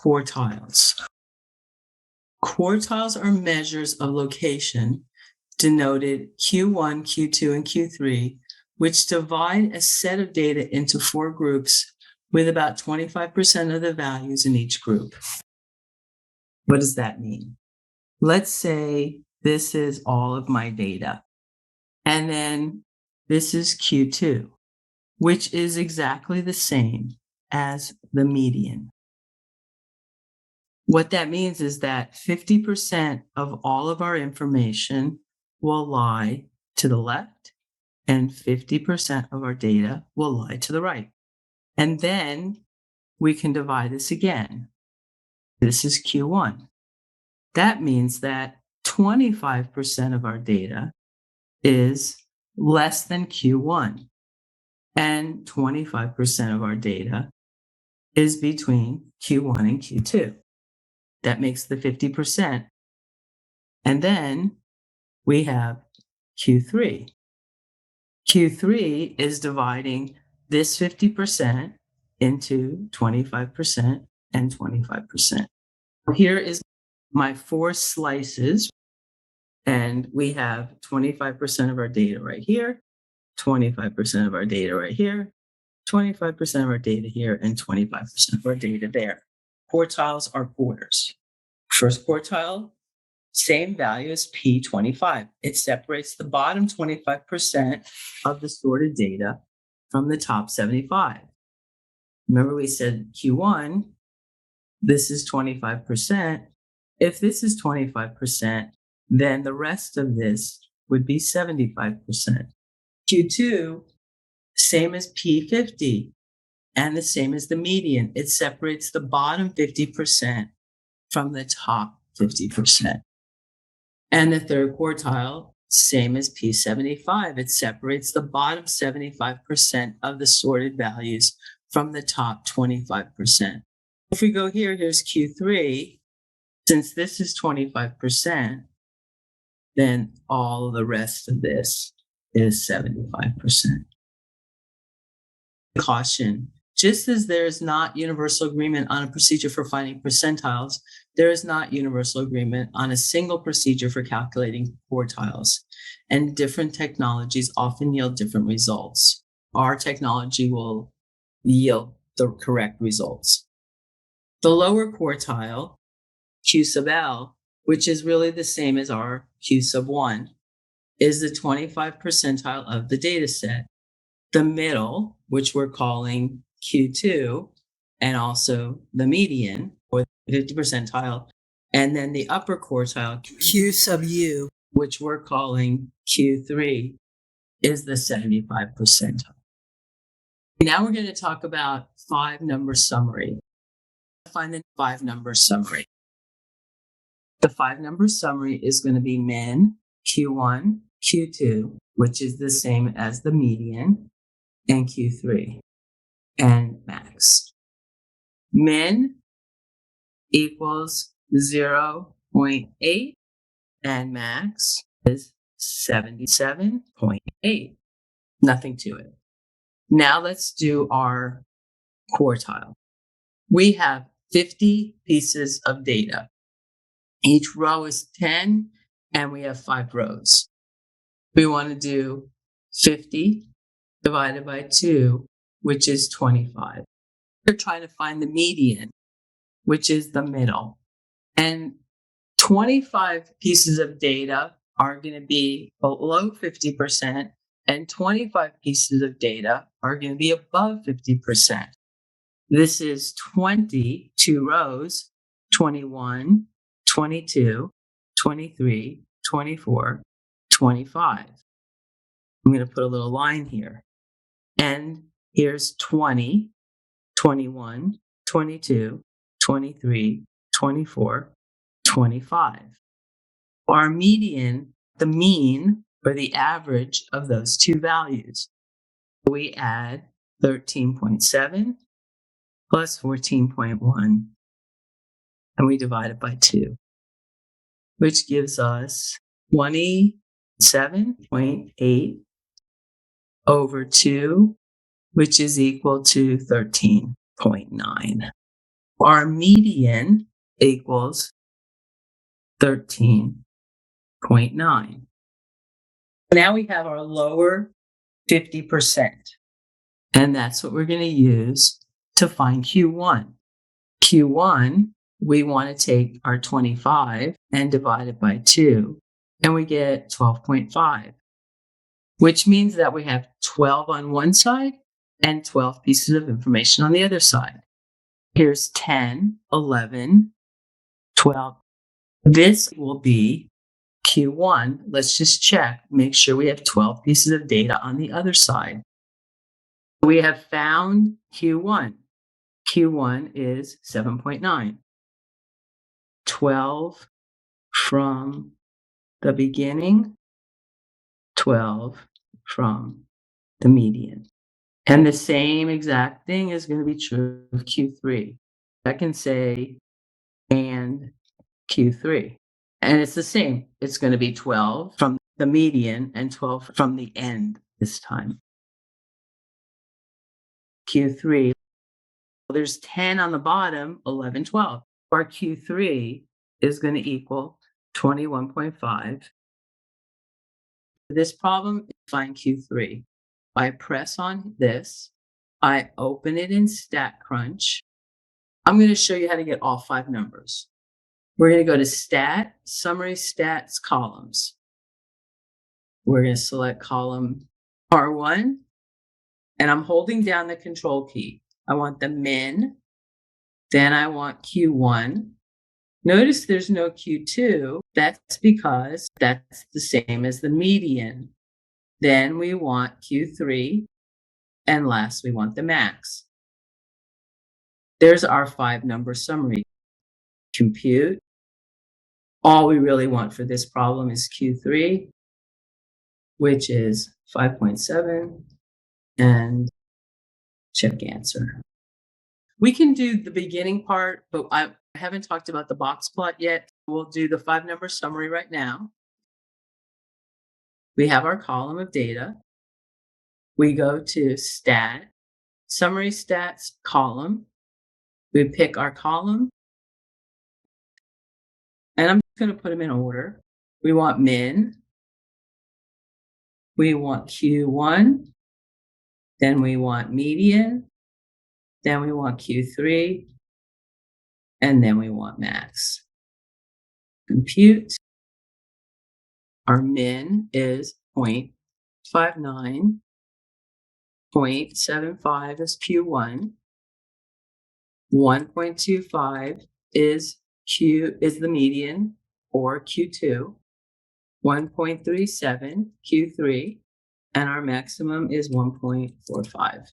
quartiles. Quartiles are measures of location denoted Q1, Q2, and Q3, which divide a set of data into 4 groups with about 25% of the values in each group. What does that mean? Let's say this is all of my data, and then this is Q2, which is exactly the same as the median. What that means is that 50% of all of our information will lie to the left, and 50% of our data will lie to the right. And then we can divide this again. This is Q1. That means that 25% of our data is less than Q1, and 25% of our data is between Q1 and Q2. That makes the 50%. And then we have Q3. Q3 is dividing this 50% into 25% and 25%. Here is my 4 slices, and we have 25% of our data right here, 25% of our data right here, 25% of our data here, and 25% of our data there. Quartiles are quarters. First quartile, same value as P25. It separates the bottom 25% of the sorted data from the top 75. Remember we said Q1, this is 25%. If this is 25%, then the rest of this would be 75%. Q2, same as P50 and the same as the median. It separates the bottom 50% from the top 50%. And the third quartile, same as P75. It separates the bottom 75% of the sorted values from the top 25%. If we go here, here's Q3. Since this is 25%, then all the rest of this is 75%. Caution. Just as there is not universal agreement on a procedure for finding percentiles, there is not universal agreement on a single procedure for calculating quartiles, and different technologies often yield different results. Our technology will yield the correct results. The lower quartile, Q sub L, which is really the same as our Q sub 1, is the 25th percentile of the data set. The middle, which we're calling Q2, and also the median, or the 50th percentile, and then the upper quartile, Q sub U, which we're calling Q3, is the 75th percentile. Now we're going to talk about 5-number summary. Find the 5-number summary. The 5-number summary is going to be min, Q1, Q2, which is the same as the median, and Q3, and max. Min equals 0.8, and max is 77.8. Nothing to it. Now let's do our quartile. We have 50 pieces of data. Each row is 10, and we have 5 rows. We want to do 50 divided by 2, which is 25. We're trying to find the median, which is the middle. And 25 pieces of data are going to be below 50%, and 25 pieces of data are going to be above 50%. This is 22 rows, 21, 22, 23, 24, 25. I'm going to put a little line here. And here's 20, 21, 22, 23, 24, 25. Our median, the mean, or the average of those two values. We add 13.7 plus 14.1, and we divide it by 2, which gives us 27.8 over 2, which is equal to 13.9. Our median equals 13.9. Now we have our lower 50%, and that's what we're going to use to find Q1. Q1, we want to take our 25 and divide it by 2, and we get 12.5, which means that we have 12 on one side and 12 pieces of information on the other side. Here's 10, 11, 12. This will be Q1. Let's just check, make sure we have 12 pieces of data on the other side. We have found Q1. Q1 is 7.9. 12 from the beginning, 12 from the median. And the same exact thing is going to be true of Q3. I can say and Q3. And it's the same. It's going to be 12 from the median and 12 from the end this time. Q3, there's 10 on the bottom, 11, 12. Our Q3 is going to equal 21.5. This problem, find Q3. I press on this. I open it in StatCrunch. I'm going to show you how to get all 5 numbers. We're going to go to Stat, Summary Stats Columns. We're going to select column R1, and I'm holding down the Control key. I want the min, then I want Q1. Notice there's no Q2. That's because that's the same as the median. Then we want Q3, and last we want the max. There's our 5-number summary. Compute. All we really want for this problem is Q3, which is 5.7, and check answer. We can do the beginning part, but I haven't talked about the box plot yet. We'll do the 5-number summary right now. We have our column of data. We go to Stat, Summary Stats column. We pick our column, and I'm just going to put them in order. We want min. We want Q1. Then we want median. Then we want Q3. And then we want max. Compute. Our min is 0.59. 0.75 is Q1. 1.25 is the median, or Q2. 1.37 Q3, and our maximum is 1.45.